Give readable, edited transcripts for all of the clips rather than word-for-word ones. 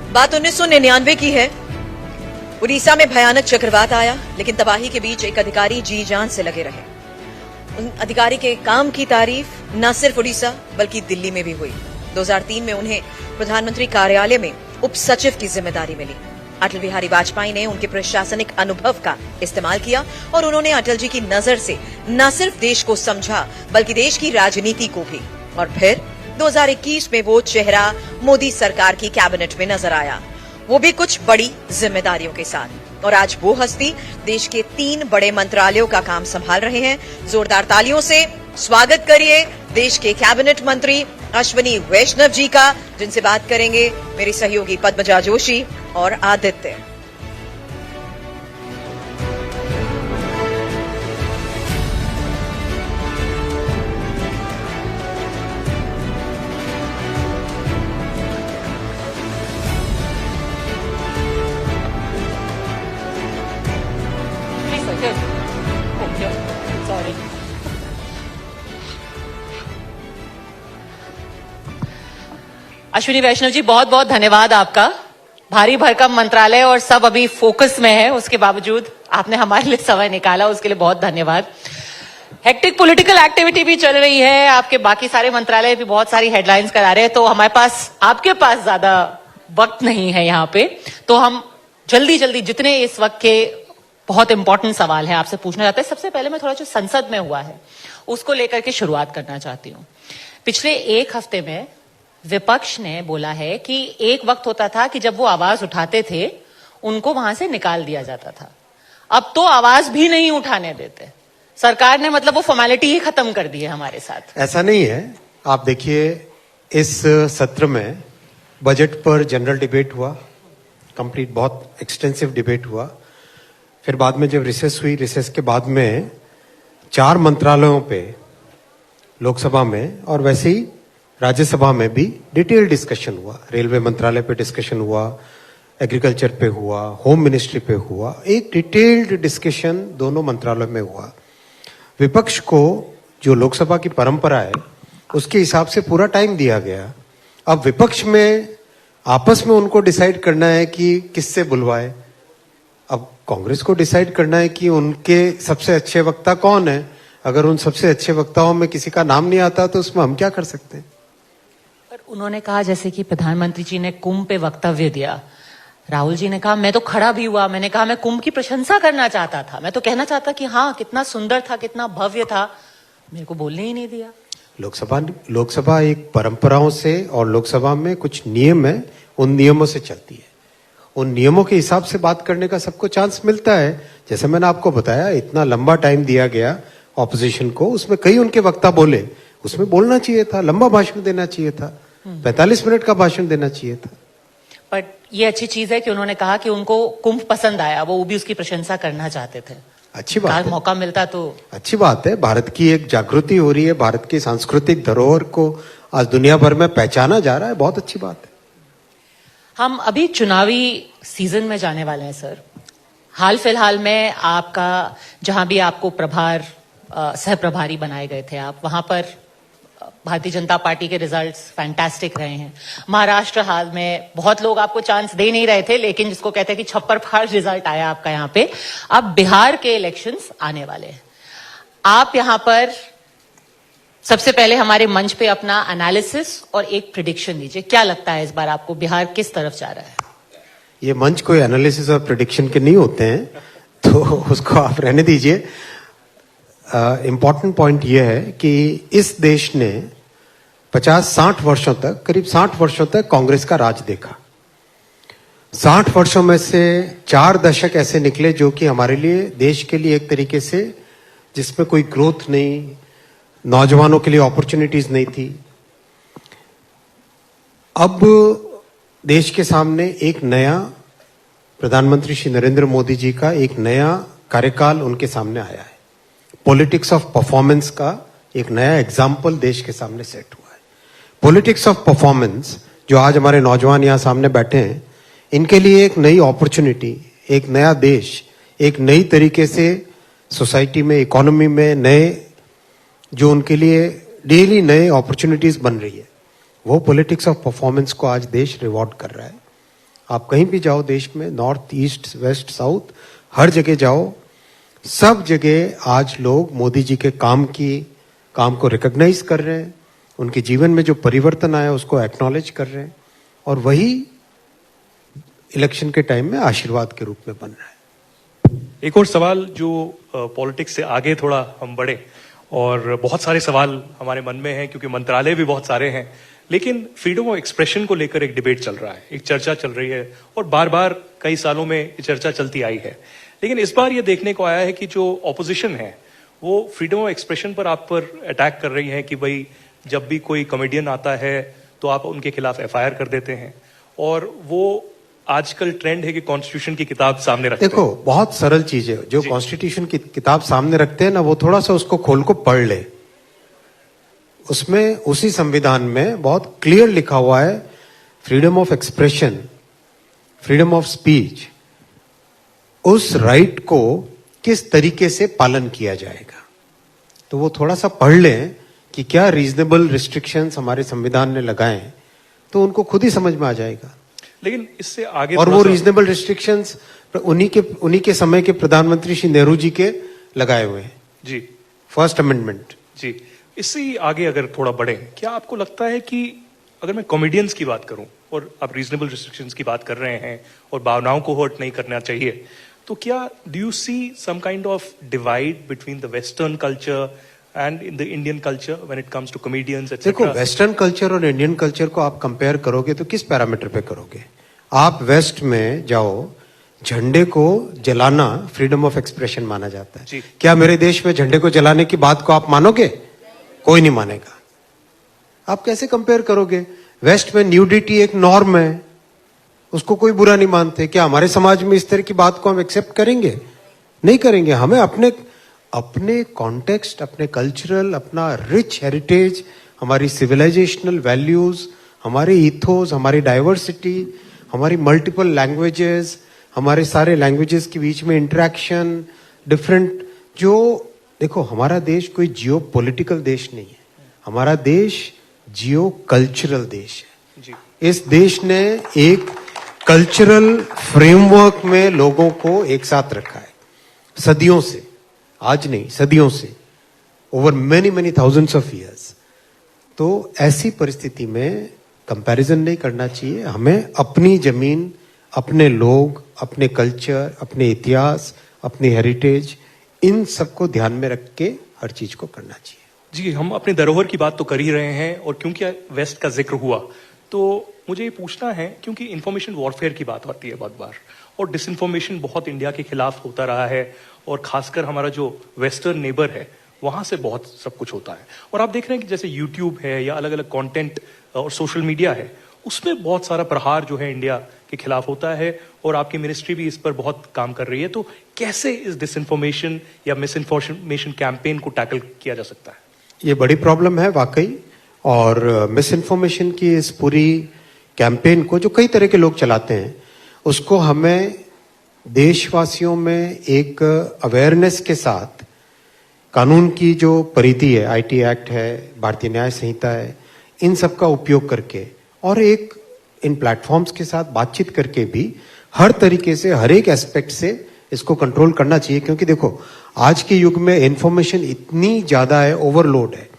बात 1999 की है। उड़ीसा में भयानक चक्रवात आया, लेकिन तबाही के बीच एक अधिकारी जी जान से लगे रहे। उन अधिकारी के काम की तारीफ न सिर्फ उड़ीसा बल्कि दिल्ली में भी हुई। 2003 में उन्हें प्रधानमंत्री कार्यालय में उप सचिव की जिम्मेदारी मिली। अटल बिहारी वाजपेयी ने उनके प्रशासनिक अनुभव का इस्तेमाल किया और उन्होंने अटल जी की नजर से न सिर्फ देश को समझा बल्कि देश की राजनीति को भी। और फिर 2021 में वो चेहरा मोदी सरकार की कैबिनेट में नजर आया, वो भी कुछ बड़ी जिम्मेदारियों के साथ। और आज वो हस्ती देश के 3 बड़े मंत्रालयों का काम संभाल रहे हैं। जोरदार तालियों से स्वागत करिए देश के कैबिनेट मंत्री अश्विनी वैष्णव जी का, जिनसे बात करेंगे मेरी सहयोगी पद्मजा जोशी और आदित्य। सॉरी। अश्विनी वैष्णव जी, बहुत बहुत धन्यवाद आपका। भारी भरकम मंत्रालय और सब अभी फोकस में है, उसके बावजूद आपने हमारे लिए समय निकाला, उसके लिए बहुत धन्यवाद। हेक्टिक पॉलिटिकल एक्टिविटी भी चल रही है, आपके बाकी सारे मंत्रालय भी बहुत सारी हेडलाइंस करा रहे हैं, तो हमारे पास आपके पास ज्यादा वक्त नहीं है यहाँ पे, तो हम जल्दी जल्दी जितने इस वक्त के बहुत इंपॉर्टेंट सवाल है आपसे पूछना चाहते हैं। सबसे पहले मैं थोड़ा जो संसद में हुआ है उसको लेकर के शुरुआत करना चाहती हूँ। पिछले एक हफ्ते में विपक्ष ने बोला है कि एक वक्त होता था कि जब वो आवाज उठाते थे उनको वहां से निकाल दिया जाता था, अब तो आवाज भी नहीं उठाने देते। सरकार ने मतलब वो फॉर्मेलिटी ही खत्म कर दी है हमारे साथ। ऐसा नहीं है, आप देखिए इस सत्र में बजट पर जनरल डिबेट हुआ, कंप्लीट बहुत एक्सटेंसिव डिबेट हुआ। फिर बाद में जब रिसेस हुई, रिसेस के बाद में 4 मंत्रालयों पे लोकसभा में और वैसे ही राज्यसभा में भी डिटेल डिस्कशन हुआ। रेलवे मंत्रालय पे डिस्कशन हुआ, एग्रीकल्चर पे हुआ, होम मिनिस्ट्री पे हुआ, एक डिटेल्ड डिस्कशन दोनों मंत्रालयों में हुआ। विपक्ष को जो लोकसभा की परंपरा है उसके हिसाब से पूरा टाइम दिया गया। अब विपक्ष में आपस में उनको डिसाइड करना है कि किससे बुलवाए। अब कांग्रेस को डिसाइड करना है कि उनके सबसे अच्छे वक्ता कौन है। अगर उन सबसे अच्छे वक्ताओं में किसी का नाम नहीं आता तो उसमें हम क्या कर सकते हैं। पर उन्होंने कहा, जैसे कि प्रधानमंत्री जी ने कुंभ पे वक्तव्य दिया, राहुल जी ने कहा मैं तो खड़ा भी हुआ, मैंने कहा मैं कुंभ की प्रशंसा करना चाहता था, मैं तो कहना चाहता कि हाँ कितना सुंदर था, कितना भव्य था, मेरे को बोलने ही नहीं दिया। लोकसभा एक परंपराओं से और लोकसभा में कुछ नियम है, उन नियमों से चलती है। उन नियमों के हिसाब से बात करने का सबको चांस मिलता है। जैसे मैंने आपको बताया, इतना लंबा टाइम दिया गया ऑपोजिशन को, उसमें कई उनके वक्ता बोले, उसमें बोलना चाहिए था, लंबा भाषण देना चाहिए था, 45 मिनट का भाषण देना चाहिए था। पर ये अच्छी चीज है कि उन्होंने कहा कि उनको कुंभ पसंद आया, वो भी उसकी प्रशंसा करना चाहते थे। अच्छी बात है, मौका मिलता तो अच्छी बात है। भारत की एक जागृति हो रही है, भारत की सांस्कृतिक धरोहर को आज दुनिया भर में पहचाना जा रहा है, बहुत अच्छी बात है। हम अभी चुनावी सीजन में जाने वाले हैं सर। हाल फिलहाल में आपका जहां भी आपको प्रभार सह प्रभारी बनाए गए थे आप, वहां पर भारतीय जनता पार्टी के रिजल्ट्स फैंटास्टिक रहे हैं। महाराष्ट्र हाल में बहुत लोग आपको चांस दे नहीं रहे थे, लेकिन जिसको कहते हैं कि छप्पर फाड़ रिजल्ट आया आपका यहाँ पे। अब बिहार के इलेक्शंस आने वाले हैं, आप यहाँ पर सबसे पहले हमारे मंच पे अपना एनालिसिस और एक प्रिडिक्शन दीजिए। क्या लगता है इस बार आपको बिहार किस तरफ जा रहा है? ये मंच कोई एनालिसिस और प्रिडिक्शन के नहीं होते हैं, तो उसको आप रहने दीजिए। इम्पॉर्टेंट पॉइंट ये है कि इस देश ने 50-60 वर्षों तक, करीब 60 वर्षों तक कांग्रेस का राज देखा। 60 वर्षों में से 4 दशक ऐसे निकले जो कि हमारे लिए, देश के लिए एक तरीके से जिसमें कोई ग्रोथ नहीं, नौजवानों के लिए अपॉर्चुनिटीज नहीं थी। अब देश के सामने एक नया प्रधानमंत्री श्री नरेंद्र मोदी जी का एक नया कार्यकाल उनके सामने आया है। पॉलिटिक्स ऑफ परफॉर्मेंस का एक नया एग्जाम्पल देश के सामने सेट हुआ है। पॉलिटिक्स ऑफ परफॉर्मेंस जो आज हमारे नौजवान यहाँ सामने बैठे हैं, इनके लिए एक नई अपॉर्चुनिटी, एक नया देश, एक नई तरीके से सोसाइटी में, इकोनॉमी में नए, जो उनके लिए डेली नए अपॉर्चुनिटीज बन रही है, वो पॉलिटिक्स ऑफ परफॉर्मेंस को आज देश रिवॉर्ड कर रहा है। आप कहीं भी जाओ देश में, नॉर्थ, ईस्ट, वेस्ट, साउथ, हर जगह जाओ, सब जगह आज लोग मोदी जी के काम को रिकॉग्नाइज कर रहे हैं, उनके जीवन में जो परिवर्तन आया उसको एक्नॉलेज कर रहे हैं, और वही इलेक्शन के टाइम में आशीर्वाद के रूप में बन रहा है। एक और सवाल जो पॉलिटिक्स से आगे थोड़ा हम बढ़े, और बहुत सारे सवाल हमारे मन में हैं क्योंकि मंत्रालय भी बहुत सारे हैं, लेकिन फ्रीडम ऑफ एक्सप्रेशन को लेकर एक डिबेट चल रहा है, एक चर्चा चल रही है, और बार बार कई सालों में ये चर्चा चलती आई है। लेकिन इस बार ये देखने को आया है कि जो ऑपोजिशन है वो फ्रीडम ऑफ एक्सप्रेशन पर आप पर अटैक कर रही है कि भाई जब भी कोई कॉमेडियन आता है तो आप उनके खिलाफ FIR कर देते हैं, और वो आजकल ट्रेंड है कि कॉन्स्टिट्यूशन की किताब सामने रखते देखो, बहुत सरल चीज है, जो कॉन्स्टिट्यूशन की किताब सामने रखते हैं ना, वो थोड़ा सा उसको खोल को पढ़ ले। उसमें, उसी संविधान में बहुत क्लियर लिखा हुआ है, freedom of expression, freedom of speech, उस राइट को किस तरीके से पालन किया जाएगा। तो वो थोड़ा सा पढ़ लें कि क्या रीजनेबल रिस्ट्रिक्शंस हमारे संविधान ने लगाए, तो उनको खुद ही समझ में आ जाएगा। लेकिन इससे आगे, और वो रीजनेबल रिस्ट्रिक्शंस उन्हीं के समय के प्रधानमंत्री श्री नेहरू जी के लगाए हुए हैं जी, फर्स्ट अमेंडमेंट। जी, इससे आगे अगर थोड़ा बढ़े, क्या आपको लगता है कि अगर मैं कॉमेडियंस की बात करूं और आप रीजनेबल रिस्ट्रिक्शंस की बात कर रहे हैं और भावनाओं को हर्ट नहीं करना चाहिए, तो क्या do you see some kind of divide between the western culture and in the Indian culture when it comes to comedians etcetera? देखो, वेस्टर्न कल्चर और इंडियन कल्चर को आप कंपेयर करोगे तो किस पैरामीटर पे करोगे? आप वेस्ट में जाओ, झंडे को जलाना फ्रीडम ऑफ एक्सप्रेशन माना जाता है। क्या मेरे देश में झंडे को जलाने की बात को आप मानोगे? कोई नहीं मानेगा। आप कैसे कंपेयर करोगे? वेस्ट में न्यूडिटी एक नॉर्म है, उसको कोई बुरा नहीं मानते। क्या हमारे समाज में इस तरह की बात को हम एक्सेप्ट करेंगे? नहीं करेंगे। हमें अपने कॉन्टेक्स्ट, अपने कल्चरल, अपना रिच हेरिटेज, हमारी सिविलाइजेशनल वैल्यूज, हमारे इथोस, हमारी डाइवर्सिटी, हमारी मल्टीपल लैंग्वेजेस, हमारे सारे लैंग्वेजेस के बीच में इंटरेक्शन, डिफरेंट, जो देखो, हमारा देश कोई जियो पॉलिटिकल देश नहीं है, हमारा देश जियो कल्चरल देश है। जी। इस देश ने एक कल्चरल फ्रेमवर्क में लोगों को एक साथ रखा है, सदियों से, आज नहीं, सदियों से, over many thousands of years. तो ऐसी परिस्थिति में कंपैरिजन नहीं करना चाहिए। हमें अपनी जमीन, अपने लोग, अपने कल्चर, अपने इतिहास, अपनी हेरिटेज, इन सबको ध्यान में रख के हर चीज को करना चाहिए। जी, हम अपने धरोहर की बात तो कर ही रहे हैं, और क्योंकि वेस्ट का जिक्र हुआ तो मुझे ये पूछना है, क्योंकि इंफॉर्मेशन वॉरफेयर की बात आती है बहुत बार, और डिसइंफॉर्मेशन बहुत इंडिया के खिलाफ होता रहा है, और खासकर हमारा जो वेस्टर्न नेबर है वहां से बहुत सब कुछ होता है। और आप देख रहे हैं कि जैसे यूट्यूब है या अलग अलग कंटेंट और सोशल मीडिया है, उसमें बहुत सारा प्रहार जो है इंडिया के खिलाफ होता है, और आपकी मिनिस्ट्री भी इस पर बहुत काम कर रही है। तो कैसे इस डिसइंफॉर्मेशन या मिसइंफॉर्मेशन कैंपेन को टैकल किया जा सकता है? ये बड़ी प्रॉब्लम है वाकई, और मिस इन्फॉर्मेशन की इस पूरी कैंपेन को जो कई तरह के लोग चलाते हैं, उसको हमें देशवासियों में एक अवेयरनेस के साथ, कानून की जो परिधि है, IT एक्ट है, भारतीय न्याय संहिता है, इन सब का उपयोग करके, और एक इन प्लेटफॉर्म्स के साथ बातचीत करके भी हर तरीके से, हर एक एस्पेक्ट से इसको कंट्रोल करना चाहिए। क्योंकि देखो, आज के युग में इंफॉर्मेशन इतनी ज्यादा है, ओवरलोड है,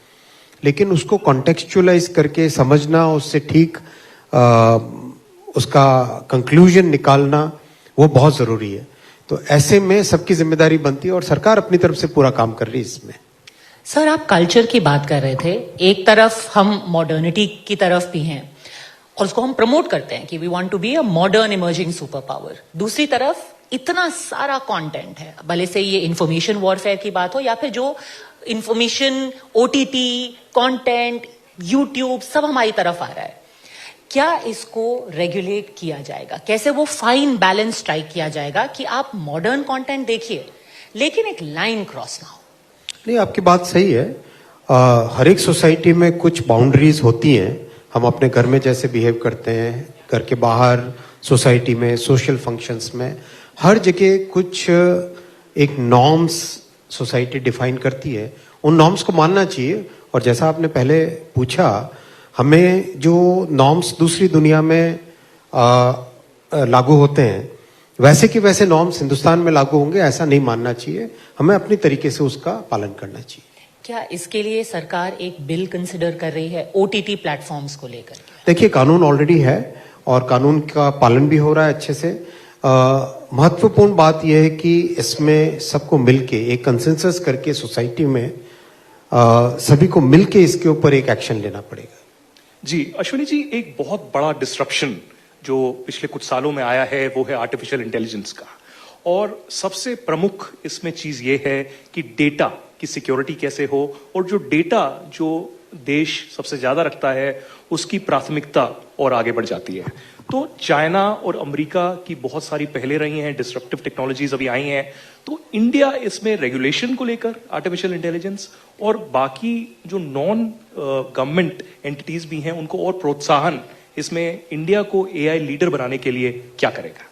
लेकिन उसको कॉन्टेक्चुअलाइज करके समझना, उससे ठीक उसका कंक्लूजन निकालना, वो बहुत जरूरी है। तो ऐसे में सबकी जिम्मेदारी बनती है, और सरकार अपनी तरफ से पूरा काम कर रही है इसमें। सर, आप कल्चर की बात कर रहे थे। एक तरफ हम मॉडर्निटी की तरफ भी हैं और उसको हम प्रमोट करते हैं कि we want to be a modern emerging super power. दूसरी तरफ इतना सारा कंटेंट है, भले से ये इंफॉर्मेशन वॉरफेयर की बात हो या फिर जो इंफॉर्मेशन OTT कंटेंट, यूट्यूब, सब हमारी तरफ आ रहा है। क्या इसको रेगुलेट किया जाएगा? कैसे वो फाइन बैलेंस स्ट्राइक किया जाएगा कि आप मॉडर्न कंटेंट देखिए लेकिन एक लाइन क्रॉस ना हो? नहीं, आपकी बात सही है। हर एक सोसाइटी में कुछ बाउंड्रीज होती हैं। हम अपने घर में जैसे बिहेव करते हैं, घर के बाहर, सोसाइटी में, सोशल फंक्शंस में, हर जगह कुछ एक नॉर्म्स सोसाइटी डिफाइन करती है। उन नॉर्म्स को मानना चाहिए। और जैसा आपने पहले पूछा, हमें जो नॉर्म्स दूसरी दुनिया में लागू होते हैं वैसे के वैसे नॉर्म्स हिंदुस्तान में लागू होंगे ऐसा नहीं मानना चाहिए। हमें अपनी तरीके से उसका पालन करना चाहिए। क्या इसके लिए सरकार एक बिल कंसिडर कर रही है ओटीटी प्लेटफॉर्म्स को लेकर? देखिए, कानून ऑलरेडी है और कानून का पालन भी हो रहा है अच्छे से। महत्वपूर्ण बात यह है कि इसमें सबको मिलके एक कंसेंसस करके सोसाइटी में सभी को मिलके इसके ऊपर एक एक्शन लेना पड़ेगा। जी अश्विनी जी, एक बहुत बड़ा डिस्ट्रप्शन जो पिछले कुछ सालों में आया है वो है आर्टिफिशियल इंटेलिजेंस का, और सबसे प्रमुख इसमें चीज ये है कि डेटा की सिक्योरिटी कैसे हो, और जो डेटा जो देश सबसे ज्यादा रखता है उसकी प्राथमिकता और आगे बढ़ जाती है। तो चाइना और अमेरिका की बहुत सारी पहले रही हैं, डिस्ट्रप्टिव टेक्नोलॉजीज अभी आई हैं, तो इंडिया इसमें रेगुलेशन को लेकर आर्टिफिशियल इंटेलिजेंस और बाकी जो नॉन गवर्नमेंट एंटिटीज भी हैं उनको और प्रोत्साहन इसमें इंडिया को एआई लीडर बनाने के लिए क्या करेगा?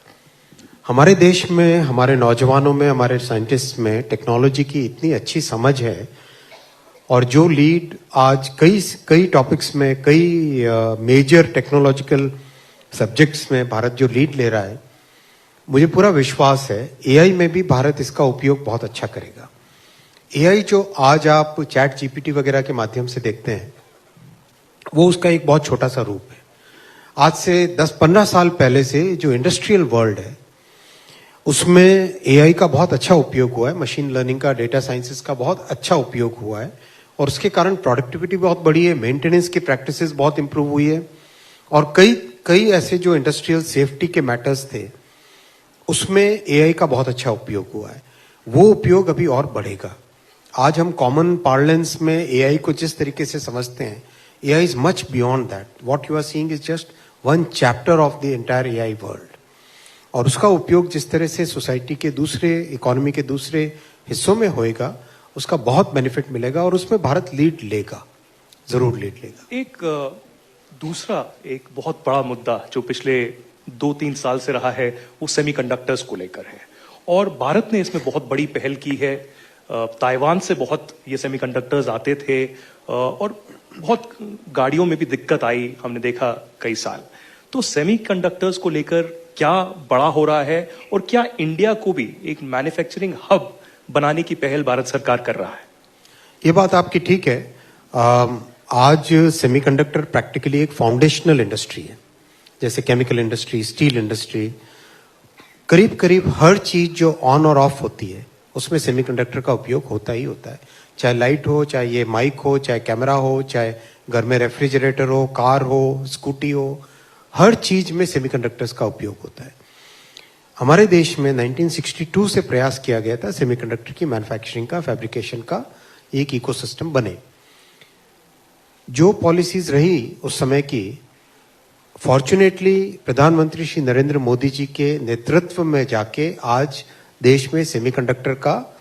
हमारे देश में, हमारे नौजवानों में, हमारे साइंटिस्ट में टेक्नोलॉजी की इतनी अच्छी समझ है, और जो लीड आज कई टॉपिक्स में, कई मेजर टेक्नोलॉजिकल सब्जेक्ट्स में भारत जो लीड ले रहा है, मुझे पूरा विश्वास है एआई में भी भारत इसका उपयोग बहुत अच्छा करेगा। एआई जो आज आप चैट जीपीटी वगैरह के माध्यम से देखते हैं वो उसका एक बहुत छोटा सा रूप है। आज से 10-15 साल पहले से जो इंडस्ट्रियल वर्ल्ड है उसमें एआई का बहुत अच्छा उपयोग हुआ है, मशीन लर्निंग का, डेटा साइंसेस का बहुत अच्छा उपयोग हुआ है, और उसके कारण प्रोडक्टिविटी बहुत बढ़ी है, मेंटेनेंस की प्रैक्टिसेस बहुत इंप्रूव हुई है, और कई ऐसे जो इंडस्ट्रियल सेफ्टी के मैटर्स थे उसमें एआई का बहुत अच्छा उपयोग हुआ है। वो उपयोग अभी और बढ़ेगा। आज हम कॉमन पार्लेंस में एआई को जिस तरीके से समझते हैं, AI is much beyond that. What you are seeing is just one chapter of the entire AI world, और उसका उपयोग जिस तरह से सोसाइटी के दूसरे, इकोनॉमी के दूसरे हिस्सों में होएगा उसका बहुत बेनिफिट मिलेगा, और उसमें भारत लीड लेगा, जरूर लीड लेगा। एक दूसरा एक बहुत बड़ा मुद्दा जो पिछले 2-3 साल से रहा है वो सेमीकंडक्टर्स को लेकर है, और भारत ने इसमें बहुत बड़ी पहल की है। ताइवान से बहुत ये सेमीकंडक्टर्स आते थे और बहुत गाड़ियों में भी दिक्कत आई, हमने देखा कई साल। तो सेमीकंडक्टर्स को लेकर क्या बड़ा हो रहा है, और क्या इंडिया को भी एक मैन्युफैक्चरिंग हब बनाने की पहल भारत सरकार कर रहा है? ये बात आपकी ठीक है। आज सेमीकंडक्टर प्रैक्टिकली एक फाउंडेशनल इंडस्ट्री है, जैसे केमिकल इंडस्ट्री, स्टील इंडस्ट्री, करीब हर चीज जो ऑन और ऑफ होती है उसमें सेमीकंडक्टर का उपयोग होता ही होता है। चाहे लाइट हो, चाहे ये माइक हो, चाहे कैमरा हो, चाहे घर में रेफ्रिजरेटर हो, कार हो, स्कूटी हो, हर चीज में सेमीकंडक्टर्स का उपयोग होता है। हमारे देश में 1962 से प्रयास किया गया था सेमीकंडक्टर की मैन्युफैक्चरिंग का, फैब्रिकेशन का एक इकोसिस्टम बने। जो पॉलिसीज रही उस समय की, फॉर्चुनेटली प्रधानमंत्री श्री नरेंद्र मोदी जी के नेतृत्व में जाके आज देश में सेमीकंडक्टर का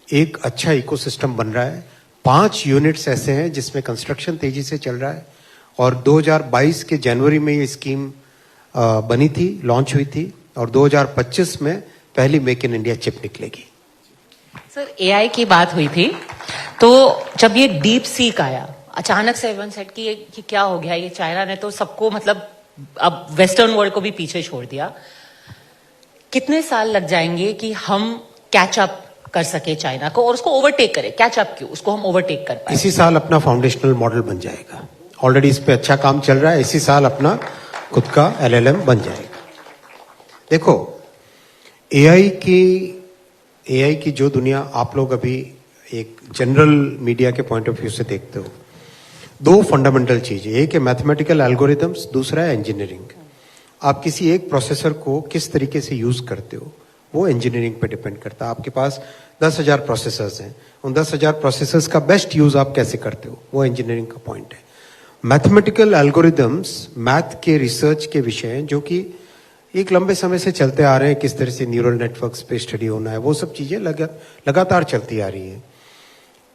एक अच्छा इकोसिस्टम बन रहा है। 5 यूनिट्स ऐसे हैं जिसमें कंस्ट्रक्शन तेजी से चल रहा है, और 2022 के जनवरी में ये स्कीम बनी थी, लॉन्च हुई थी, और 2025 में पहली मेक इन इंडिया चिप निकलेगी। सर, एआई की बात हुई थी, तो जब ये डीप सीक आया अचानक से एवरीवन सेड कि क्या हो गया, ये चाइना ने तो सबको, मतलब अब वेस्टर्न वर्ल्ड को भी पीछे छोड़ दिया। कितने साल लग जाएंगे कि हम कैच अप कर सके चाइना को और उसको ओवरटेक करें? कैच अप क्यों, उसको हम ओवरटेक कर पाए? इसी साल अपना फाउंडेशनल मॉडल बन जाएगा। ऑलरेडी इस पे अच्छा काम चल रहा है। इसी साल अपना खुद का LLM बन जाएगा। देखो, एआई की जो दुनिया आप लोग अभी एक जनरल मीडिया के पॉइंट ऑफ व्यू से देखते हो, 2 फंडामेंटल चीजें, एक है मैथमेटिकल एल्गोरिथम्स, दूसरा है इंजीनियरिंग। आप किसी एक प्रोसेसर को किस तरीके से यूज करते हो वो इंजीनियरिंग पे डिपेंड करता है। आपके पास 10,000 प्रोसेसर्स हैं, उन 10,000 प्रोसेसर्स का बेस्ट यूज आप कैसे करते हो वो इंजीनियरिंग का पॉइंट है। मैथमेटिकल एल्गोरिथम्स मैथ के रिसर्च के विषय हैं जो कि एक लंबे समय से चलते आ रहे हैं, किस तरह से न्यूरल नेटवर्क्स पे स्टडी होना है, वो सब चीजें लगातार चलती आ रही हैं।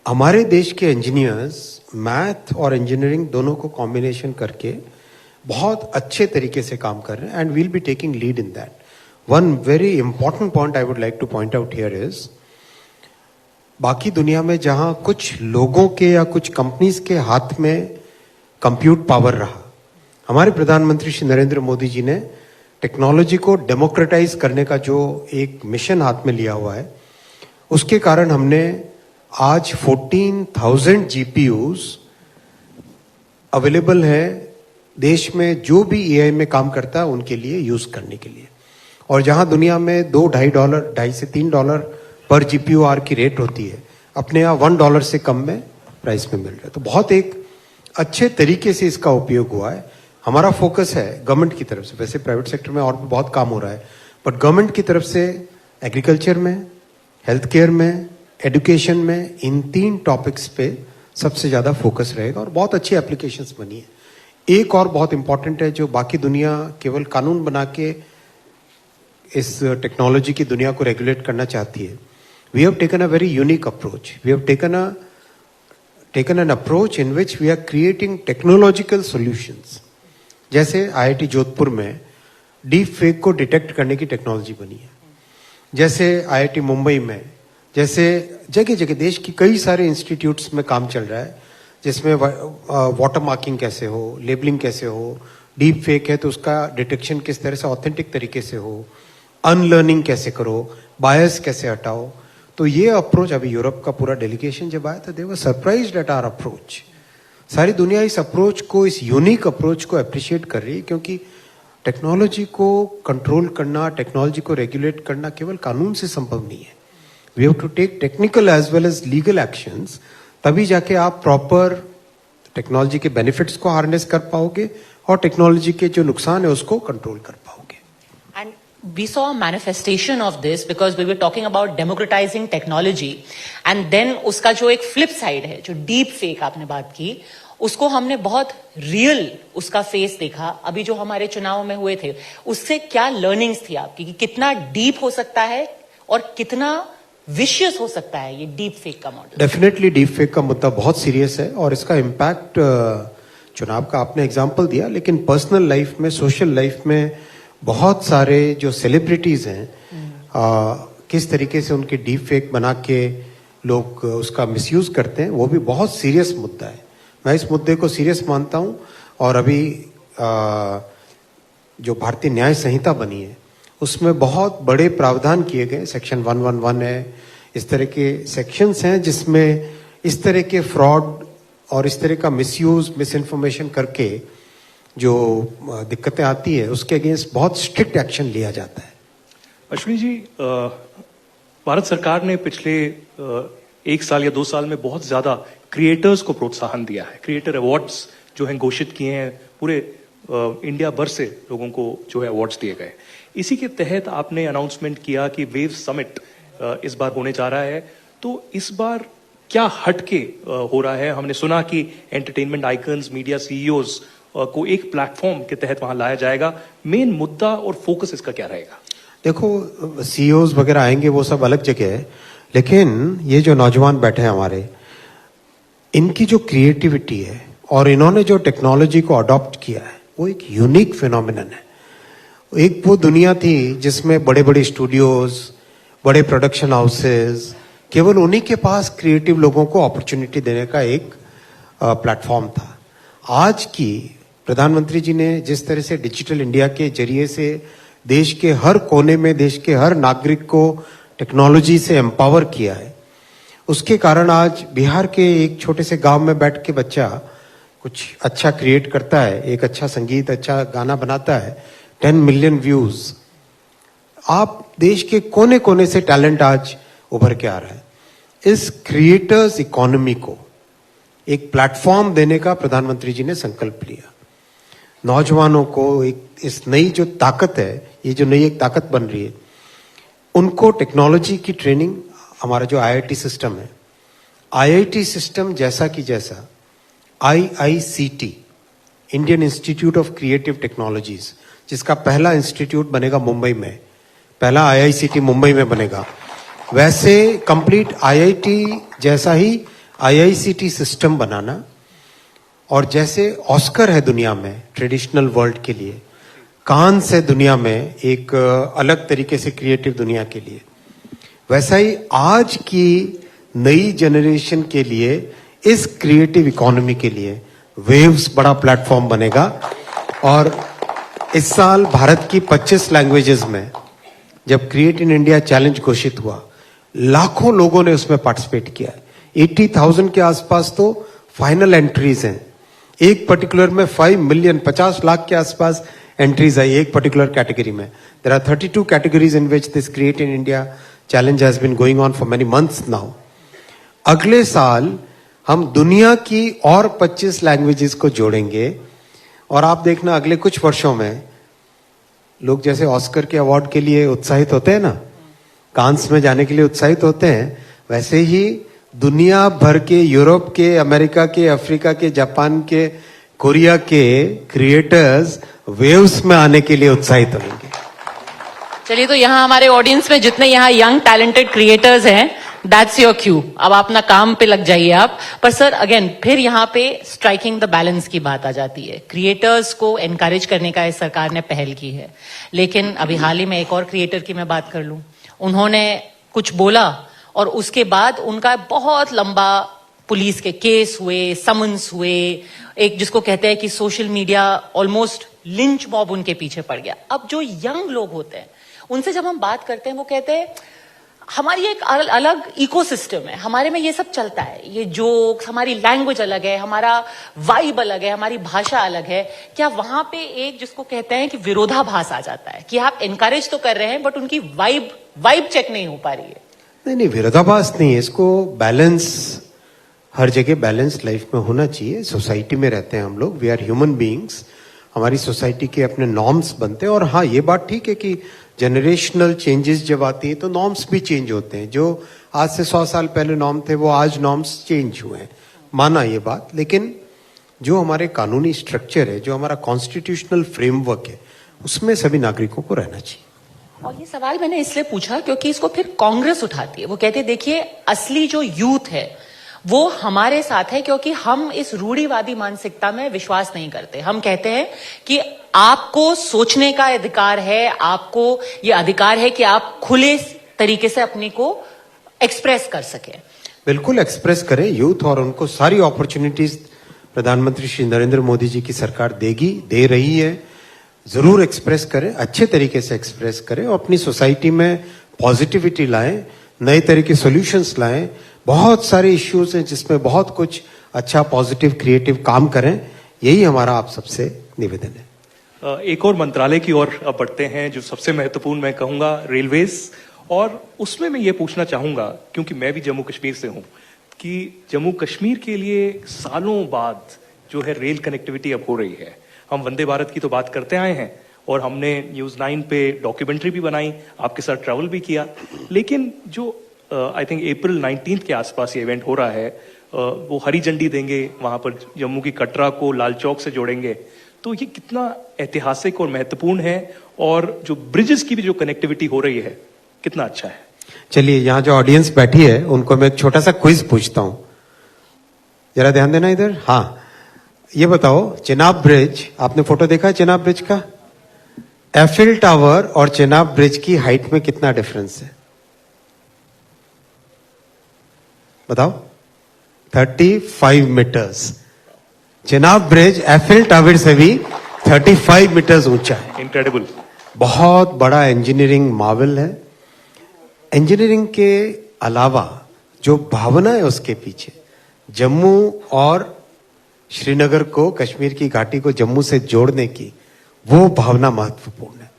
हमारे देश के इंजीनियर्स मैथ और इंजीनियरिंग दोनों को कॉम्बिनेशन करके बहुत अच्छे तरीके से काम कर रहे हैं, and we'll be taking lead in that. One very important point I would like to point out here is, बाकी दुनिया में जहां कुछ लोगों के या कुछ कंपनीज के हाथ में कंप्यूट पावर रहा, हमारे प्रधानमंत्री श्री नरेंद्र मोदी जी ने टेक्नोलॉजी को डेमोक्रेटाइज करने का जो एक मिशन हाथ में लिया हुआ है, उसके कारण हमने आज 14,000 GPUs अवेलेबल है देश में, जो भी एआई में काम करता है उनके लिए यूज करने के लिए। और जहां दुनिया में $2-2.5 से $3 पर GPU की रेट होती है, अपने यहाँ $1 से कम में प्राइस में मिल रहा है। तो बहुत एक अच्छे तरीके से इसका उपयोग हुआ है। हमारा फोकस है गवर्नमेंट की तरफ से, वैसे प्राइवेट सेक्टर में और भी बहुत काम हो रहा है, बट गवर्नमेंट की तरफ से एग्रीकल्चर में, हेल्थ केयर में, एजुकेशन में, इन 3 टॉपिक्स पे सबसे ज्यादा फोकस रहेगा और बहुत अच्छी एप्लीकेशंस बनी है। एक और बहुत इंपॉर्टेंट है, जो बाकी दुनिया केवल कानून बना के इस टेक्नोलॉजी की दुनिया को रेगुलेट करना चाहती है। We have taken a very unique approach. We have taken an approach in which we are creating technological solutions. जैसे IIT जोधपुर में डीप फेक को डिटेक्ट करने की टेक्नोलॉजी बनी है, जैसे IIT मुंबई में, जैसे जगह जगह देश की कई सारे इंस्टीट्यूट्स में काम चल रहा है, जिसमें वाटर मार्किंग कैसे हो, लेबलिंग कैसे हो, डीप फेक है तो उसका डिटेक्शन किस तरह से ऑथेंटिक तरीके से हो, अनलर्निंग कैसे करो, बायस कैसे हटाओ। तो ये अप्रोच, अभी यूरोप का पूरा डेलीगेशन जब आया था, दे वर सरप्राइज्ड एट आवर अप्रोच। सारी दुनिया इस अप्रोच को, इस यूनिक अप्रोच को अप्रिशिएट कर रही है, क्योंकि टेक्नोलॉजी को कंट्रोल करना, टेक्नोलॉजी को रेगुलेट करना केवल कानून से संभव नहीं है। We have to take technical as well as legal actions, तभी जाके आप प्रॉपर टेक्नोलॉजी के बेनिफिट्स को हार्नेस कर पाओगे और टेक्नोलॉजी के जो नुकसान है उसको कंट्रोल कर पाओगे। And we saw a manifestation of this because we were talking about democratizing technology, and then उसका जो एक flip side है, जो deep fake आपने बात की, उसको हमने बहुत रियल उसका फेस देखा। अभी जो हमारे चुनाव में हुए थे, उससे क्या लर्निंग्स थी आपकी, कि कितना डीप हो सकता है और कितना विशियस हो सकता है ये डीप फेक का मॉडल? डेफिनेटली डीप फेक का मुद्दा बहुत सीरियस है और इसका इम्पैक्ट, चुनाव का आपने एग्जाम्पल दिया, लेकिन पर्सनल लाइफ में, सोशल लाइफ में बहुत सारे जो सेलिब्रिटीज हैं, किस तरीके से उनके डीप फेक बना के लोग उसका मिसयूज करते हैं, वो भी बहुत सीरियस मुद्दा है। मैं इस मुद्दे को सीरियस मानता हूं और अभी जो भारतीय न्याय संहिता बनी है उसमें बहुत बड़े प्रावधान किए गए। सेक्शन 111 है, इस तरह के सेक्शंस हैं जिसमें इस तरह के फ्रॉड और इस तरह का मिसयूज, मिस इन्फॉर्मेशन करके जो दिक्कतें आती है उसके अगेंस्ट बहुत स्ट्रिक्ट एक्शन लिया जाता है। अश्विनी जी, भारत सरकार ने पिछले 1 साल या 2 साल में बहुत ज्यादा क्रिएटर्स को प्रोत्साहन दिया है। क्रिएटर अवार्ड्स जो हैं घोषित किए हैं, पूरे इंडिया भर से लोगों को जो है अवार्ड्स दिए गए। इसी के तहत आपने अनाउंसमेंट किया कि वेव समिट इस बार होने जा रहा है, तो इस बार क्या हटके हो रहा है? हमने सुना कि एंटरटेनमेंट आइकन्स, मीडिया सीईओज को एक प्लेटफॉर्म के तहत वहां लाया जाएगा। मेन मुद्दा और फोकस इसका क्या रहेगा? देखो, सीईओज वगैरह आएंगे वो सब अलग जगह है, लेकिन ये जो नौजवान बैठे हैं हमारे, इनकी जो क्रिएटिविटी है और इन्होंने जो टेक्नोलॉजी को अडॉप्ट किया है वो एक यूनिक फिनोमिनन है। एक वो दुनिया थी जिसमें बड़े बड़े स्टूडियोज, बड़े प्रोडक्शन हाउसेज, केवल उन्हीं के पास क्रिएटिव लोगों को अपॉर्चुनिटी देने का एक प्लेटफॉर्म था। आज की प्रधानमंत्री जी ने जिस तरह से डिजिटल इंडिया के जरिए से देश के हर कोने में, देश के हर नागरिक को टेक्नोलॉजी से एम्पावर किया है, उसके कारण आज बिहार के एक छोटे से गांव में बैठ के बच्चा कुछ अच्छा क्रिएट करता है, एक अच्छा संगीत, अच्छा गाना बनाता है, 10 मिलियन व्यूज। आप देश के कोने कोने से टैलेंट आज उभर के आ रहा है। इस क्रिएटर्स इकोनॉमी को एक प्लेटफॉर्म देने का प्रधानमंत्री जी ने संकल्प लिया। नौजवानों को एक इस नई जो ताकत है, ये जो नई एक ताकत बन रही है, उनको टेक्नोलॉजी की ट्रेनिंग, हमारा जो IIT सिस्टम है, IIT सिस्टम जैसा कि जैसा IICT, Indian institute of creative technologies, जिसका पहला इंस्टीट्यूट बनेगा मुंबई में, पहला IICT मुंबई में बनेगा, वैसे कंप्लीट IIT जैसा ही IICT सिस्टम बनाना, और जैसे ऑस्कर है दुनिया में ट्रेडिशनल वर्ल्ड के लिए, कांस है दुनिया में एक अलग तरीके से क्रिएटिव दुनिया के लिए, वैसा ही आज की नई जनरेशन के लिए, इस क्रिएटिव इकोनॉमी के लिए वेव्स बड़ा प्लेटफॉर्म बनेगा। और इस साल भारत की 25 लैंग्वेजेस में जब क्रिएट इन इंडिया चैलेंज घोषित हुआ, लाखों लोगों ने उसमें पार्टिसिपेट किया। 80,000 के आसपास तो फाइनल एंट्रीज हैं। एक पर्टिकुलर में 5 मिलियन 50 लाख के आसपास एंट्रीज आई एक पर्टिकुलर कैटेगरी में। There are 32 categories in which this create in India challenge has been going on for many months now. अगले साल हम दुनिया की और 25 लैंग्वेजेस को जोड़ेंगे और आप देखना अगले कुछ वर्षों में लोग जैसे ऑस्कर के अवार्ड के लिए उत्साहित होते हैं ना, कांस में जाने के लिए उत्साहित होते हैं, वैसे ही दुनिया भर के, यूरोप के, अमेरिका के, अफ्रीका के, जापान के, कोरिया के क्रिएटर्स वेव्स में आने के लिए उत्साहित होंगे। चलिए, तो यहाँ हमारे ऑडियंस में जितने यहाँ यंग टैलेंटेड क्रिएटर्स हैं, दैट्स योर क्यू। अब अपना काम पे लग जाइए आप। पर सर अगेन फिर यहाँ पे स्ट्राइकिंग द बैलेंस की बात आ जाती है। क्रिएटर्स को एनकरेज करने का इस सरकार ने पहल की है, लेकिन अभी हाल ही में एक और क्रिएटर की मैं बात कर लूं, उन्होंने कुछ बोला और उसके बाद उनका बहुत लंबा पुलिस के केस हुए, समन्स हुए, एक जिसको कहते हैं कि social media almost lynch mob उनके पीछे पड़ गया। अब जो यंग लोग होते हैं उनसे जब हम बात करते हैं, वो कहते हैं हमारी एक अलग इकोसिस्टम है, हमारे में ये सब चलता है, ये जोक्स, हमारी लैंग्वेज अलग है, हमारा वाइब अलग है, हमारी भाषा अलग है। क्या वहां पे एक जिसको कहते हैं कि विरोधाभास आ जाता है कि आप एनकरेज तो कर रहे हैं बट उनकी वाइब चेक नहीं हो पा रही है? नहीं, विरोधाभास नहीं है, इसको बैलेंस, हर जगह बैलेंस लाइफ में होना चाहिए। सोसाइटी में रहते हैं हम लोग, वी आर ह्यूमन बीइंग्स, हमारी सोसाइटी के अपने नॉर्म्स बनते हैं। और हाँ, ये बात ठीक है कि जनरेशनल चेंजेस जब आती है तो नॉर्म्स भी चेंज होते हैं। जो आज से 100 साल पहले नॉर्म थे वो आज नॉर्म्स चेंज हुए हैं, माना ये बात। लेकिन जो हमारे कानूनी स्ट्रक्चर है, जो हमारा कॉन्स्टिट्यूशनल फ्रेमवर्क है, उसमें सभी नागरिकों को रहना चाहिए। और ये सवाल मैंने इसलिए पूछा क्योंकि इसको फिर कांग्रेस उठाती है। वो कहते हैं देखिए असली जो यूथ है वो हमारे साथ है, क्योंकि हम इस रूढ़िवादी मानसिकता में विश्वास नहीं करते। हम कहते हैं कि आपको सोचने का अधिकार है, आपको ये अधिकार है कि आप खुले तरीके से अपने को एक्सप्रेस कर सके। बिल्कुल एक्सप्रेस करें यूथ, और उनको सारी अपॉर्चुनिटीज प्रधानमंत्री श्री नरेंद्र मोदी जी की सरकार देगी, दे रही है। जरूर एक्सप्रेस करें, अच्छे तरीके से एक्सप्रेस करें और अपनी सोसाइटी में पॉजिटिविटी लाएं, नए तरह के सॉल्यूशंस लाएं। बहुत सारे इश्यूज हैं जिसमें बहुत कुछ अच्छा पॉजिटिव क्रिएटिव काम करें, यही हमारा आप सबसे निवेदन है। एक और मंत्रालय की ओर अब बढ़ते हैं, जो सबसे महत्वपूर्ण मैं कहूंगा रेलवेज। और उसमें मैं ये पूछना चाहूंगा, क्योंकि मैं भी जम्मू कश्मीर से हूं, कि जम्मू कश्मीर के लिए सालों बाद जो है रेल कनेक्टिविटी अब हो रही है। हम वंदे भारत की तो बात करते आए हैं और हमने न्यूज 9 पे डॉक्यूमेंट्री भी बनाई, आपके साथ ट्रैवल भी किया। लेकिन जो आई थिंक अप्रैल 19 के आसपास ये इवेंट हो रहा है, वो हरी झंडी देंगे, वहां पर जम्मू की कटरा को लाल चौक से जोड़ेंगे, तो ये कितना ऐतिहासिक और महत्वपूर्ण है। और जो ब्रिजेस की भी जो कनेक्टिविटी हो रही है, कितना अच्छा है। चलिए, यहाँ जो ऑडियंस बैठी है उनको मैं एक छोटा सा क्विज पूछता हूं, जरा ध्यान देना इधर। हाँ, ये बताओ, चिनाब ब्रिज, आपने फोटो देखा है चिनाब ब्रिज का? एफिल टावर और चिनाब ब्रिज की हाइट में कितना डिफरेंस है बताओ? 35 metres. Chenab bridge Eiffel tower से भी 35 मीटर्स ऊंचा है। इनक्रेडिबल। बहुत बड़ा इंजीनियरिंग मार्वल है। इंजीनियरिंग के अलावा जो भावना है उसके पीछे, जम्मू और श्रीनगर को, कश्मीर की घाटी को जम्मू से जोड़ने की, वो भावना महत्वपूर्ण है।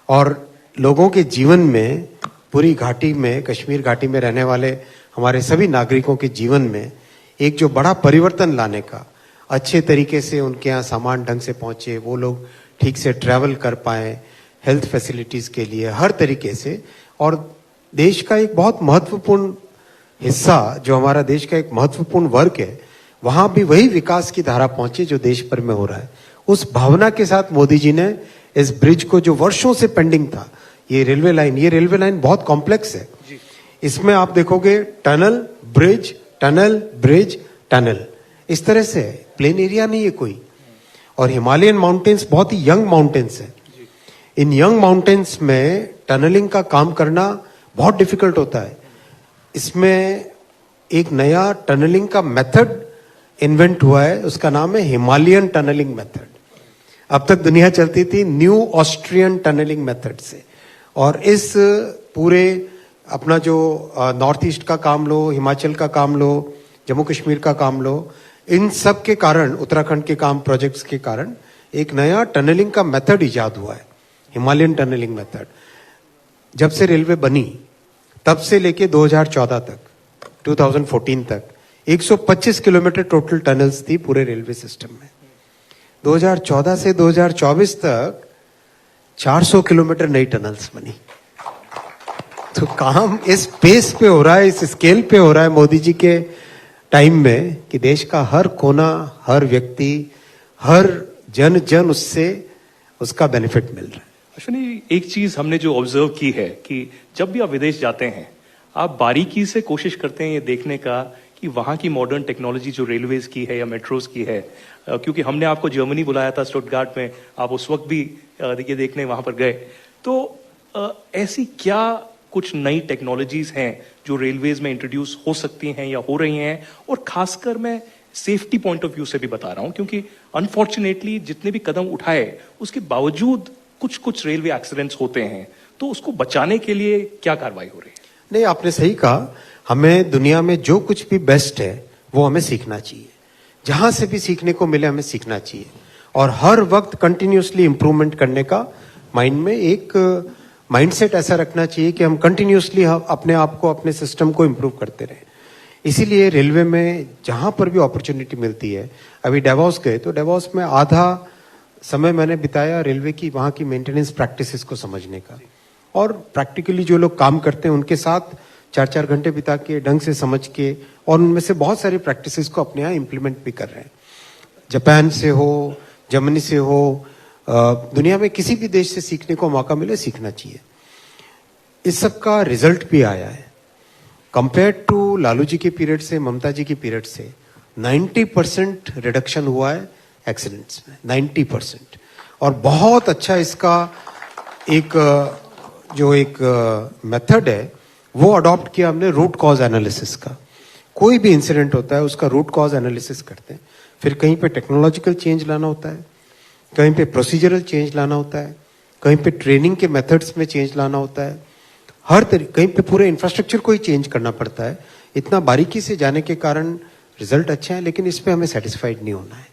और लोगों के जीवन में, पूरी घाटी में, कश्मीर घाटी में रहने वाले हमारे सभी नागरिकों के जीवन में एक जो बड़ा परिवर्तन लाने का, अच्छे तरीके से उनके यहाँ सामान ढंग से पहुंचे, वो लोग ठीक से ट्रैवल कर पाए, हेल्थ फैसिलिटीज के लिए हर तरीके से। और देश का एक बहुत महत्वपूर्ण हिस्सा, जो हमारा देश का एक महत्वपूर्ण वर्ग है, वहां भी वही विकास की धारा पहुंचे जो देश भर में हो रहा है। उस भावना के साथ मोदी जी ने इस ब्रिज को, जो वर्षों से पेंडिंग था, ये रेलवे लाइन बहुत कॉम्प्लेक्स है। इसमें आप देखोगे tunnel bridge, tunnel bridge, tunnel, इस तरह से प्लेन एरिया नहीं है कोई। और हिमालयन माउंटेन्स बहुत ही यंग माउंटेन्स है। इन यंग माउंटेन्स में टनलिंग का काम करना बहुत डिफिकल्ट होता है। इसमें एक नया टनलिंग का मेथड इन्वेंट हुआ है, उसका नाम है हिमालयन टनलिंग मेथड। अब तक दुनिया चलती थी न्यू ऑस्ट्रियन टनलिंग मेथड से, और इस पूरे अपना जो नॉर्थ ईस्ट का काम लो, हिमाचल का काम लो, जम्मू कश्मीर का काम लो, इन सब के कारण, उत्तराखंड के काम प्रोजेक्ट्स के कारण एक नया टनलिंग का मेथड इजाद हुआ है, हिमालयन टनलिंग मेथड। जब से रेलवे बनी तब से लेके 2014 तक, 2014 तक 125 किलोमीटर टोटल टनल्स थी पूरे रेलवे सिस्टम में। 2014 से 2024 तक 400 किलोमीटर नई टनल्स बनी। तो काम इस पेस पे हो रहा है, इस स्केल पे हो रहा है मोदी जी के टाइम में, कि देश का हर कोना, हर व्यक्ति, हर जन जन उससे उसका बेनिफिट मिल रहा है। अश्विनी, एक चीज हमने जो ऑब्जर्व की है कि जब भी आप विदेश जाते हैं, आप बारीकी से कोशिश करते हैं ये देखने का कि वहां की मॉडर्न टेक्नोलॉजी जो रेलवेज की है या मेट्रोज की है, क्योंकि हमने आपको जर्मनी बुलाया था स्टुटगार्ट में, आप उस वक्त भी ये देखने वहां पर गए, तो ऐसी क्या कुछ नई टेक्नोलॉजीज हैं जो रेलवेज में इंट्रोड्यूस हो सकती हैं या हो रही हैं? और खासकर मैं सेफ्टी पॉइंट ऑफ व्यू से भी बता रहा हूं, क्योंकि अनफॉर्चुनेटली जितने भी कदम उठाए उसके बावजूद कुछ रेलवे एक्सीडेंट्स होते हैं, तो उसको बचाने के लिए क्या कार्रवाई हो रही है? नहीं, आपने सही कहा, हमें दुनिया में जो कुछ भी बेस्ट है वो हमें सीखना चाहिए, जहां से भी सीखने को मिले हमें सीखना चाहिए, और हर वक्त कंटिन्यूसली इंप्रूवमेंट करने का माइंड में एक माइंडसेट ऐसा रखना चाहिए कि हम कंटिन्यूसली अपने आप को, अपने सिस्टम को इंप्रूव करते रहें। इसीलिए रेलवे में जहां पर भी अपॉर्चुनिटी मिलती है, अभी डेवॉस गए तो डेवॉस में आधा समय मैंने बिताया रेलवे की वहां की मेंटेनेंस प्रैक्टिसेस को समझने का, और प्रैक्टिकली जो लोग काम करते हैं उनके साथ 4-4 घंटे बिता के ढंग से समझ के, और उनमें से बहुत सारी प्रैक्टिसेस को अपने यहाँ इम्प्लीमेंट भी कर रहे हैं। जापान से हो, जर्मनी से हो, दुनिया में किसी भी देश से सीखने को मौका मिले सीखना चाहिए। इस सब का रिजल्ट भी आया है। कंपेयर टू लालू जी के पीरियड से, ममता जी के पीरियड से 90% रिडक्शन हुआ है एक्सीडेंट्स में, 90%। और बहुत अच्छा इसका एक मेथड है वो अडॉप्ट किया हमने, रूट कॉज एनालिसिस का। कोई भी इंसिडेंट होता है उसका रूट कॉज एनालिसिस करते हैं, फिर कहीं पे टेक्नोलॉजिकल चेंज लाना होता है, कहीं पे प्रोसीजरल चेंज लाना होता है, कहीं पे ट्रेनिंग के मेथड्स में चेंज लाना होता है, कहीं पे पूरे इंफ्रास्ट्रक्चर को ही चेंज करना पड़ता है। इतना बारीकी से जाने के कारण रिजल्ट अच्छे हैं, लेकिन इस पे हमें सेटिस्फाइड नहीं होना है।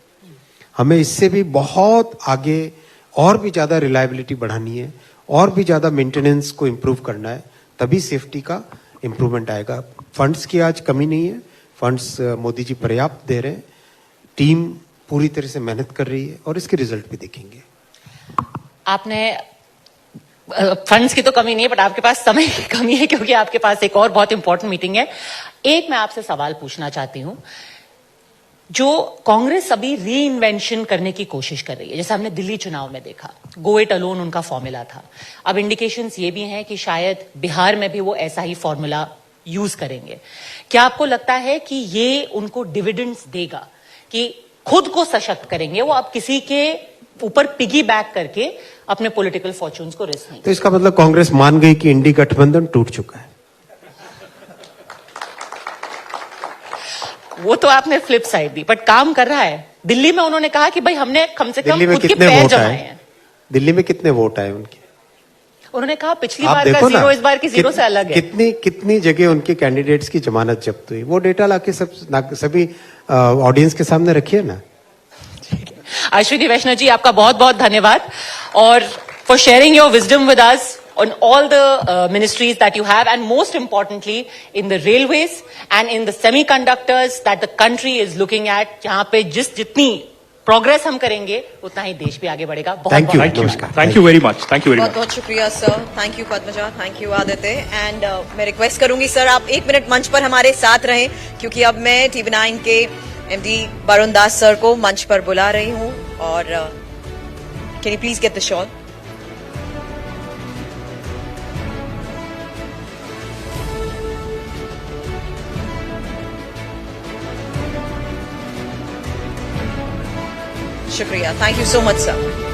हमें इससे भी बहुत आगे और भी ज्यादा रिलायबिलिटी बढ़ानी है, और भी ज्यादा मेंटेनेंस को इम्प्रूव करना है, तभी सेफ्टी का इम्प्रूवमेंट आएगा। फंड्स की आज कमी नहीं है, फंड्स मोदी जी पर्याप्त दे रहे हैं, टीम पूरी तरह से मेहनत कर रही है, और इसके रिजल्ट भी देखेंगे। आपने फंड्स की तो कमी नहीं है, बट आपके पास समय की कमी है, क्योंकि आपके पास एक और बहुत इंपॉर्टेंट मीटिंग है। एक मैं आपसे सवाल पूछना चाहती हूं, जो कांग्रेस अभी री इन्वेंशन करने की कोशिश कर रही है, जैसे हमने दिल्ली चुनाव में देखा, गो इट अलोन उनका फॉर्मूला था। अब इंडिकेशंस ये भी हैं कि शायद बिहार में भी वो ऐसा ही फॉर्मूला यूज करेंगे। क्या आपको लगता है कि ये उनको डिविडेंड्स देगा, कि खुद को सशक्त करेंगे वो, अब किसी के ऊपर पिगी बैक करके अपने पॉलिटिकल फॉर्चून्स को रिस्क नहीं? तो इसका मतलब कांग्रेस मान गई कि इंडी गठबंधन टूट चुका है। वो तो आपने फ्लिप साइड दी, बट काम कर रहा है। दिल्ली में उन्होंने कहा कि भाई हमने कम से कम दिल्ली में खुद के कितने पैर वोट जमाए आए? हैं। दिल्ली में कितने वोट आए उनके? उन्होंने कहा पिछली आप बार का देखो ना, जीरो इस बार की जीरो से अलग है। कितनी जगह उनके कैंडिडेट्स की जमानत जब्त हुई, वो डेटा लाके सभी ऑडियंस के सामने रखिए ना। अश्विनी वैष्णव जी, आपका बहुत बहुत धन्यवाद, और for sharing your wisdom with us on all the ministries that you have, and most importantly in the railways and in the semiconductors that the country is looking at, जहां पे जितनी प्रोग्रेस हम करेंगे उतना ही देश भी आगे बढ़ेगा। बहुत Thank you. बहुत नमस्कार। Thank you very much, thank you very बहुत मच। बहुत शुक्रिया sir, thank you Padmaja, thank you Aditya. And मैं रिक्वेस्ट करूंगी सर, आप 1 मिनट मंच पर हमारे साथ रहें, क्योंकि अब मैं TV9 के MD वरुण दास सर को मंच पर बुला रही हूं। और can you please get the shawl? शुक्रिया, thank you so much sir.